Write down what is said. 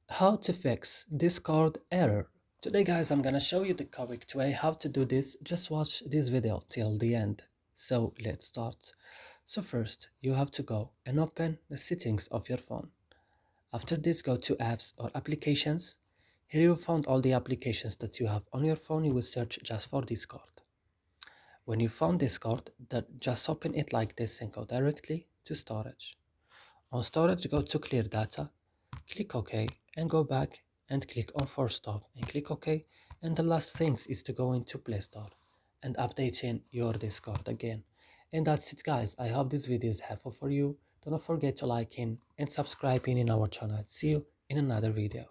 How to fix Discord error. Today guys, I'm gonna show you the correct way how to do this. Just watch this video till the end. So let's start. So first, you have to go and open the settings of your phone. After this, go to apps or applications. Here you found all the applications that you have on your phone. You will search just for Discord. When you found Discord, just open it like this and go directly to storage. On storage, go to clear data, click OK, and go back and click on force stop and click OK. And the last thing is to go into Play Store and updating your Discord again. And that's it guys. I hope this video is helpful for you. Don't forget to like and subscribe in our channel. See you in another video.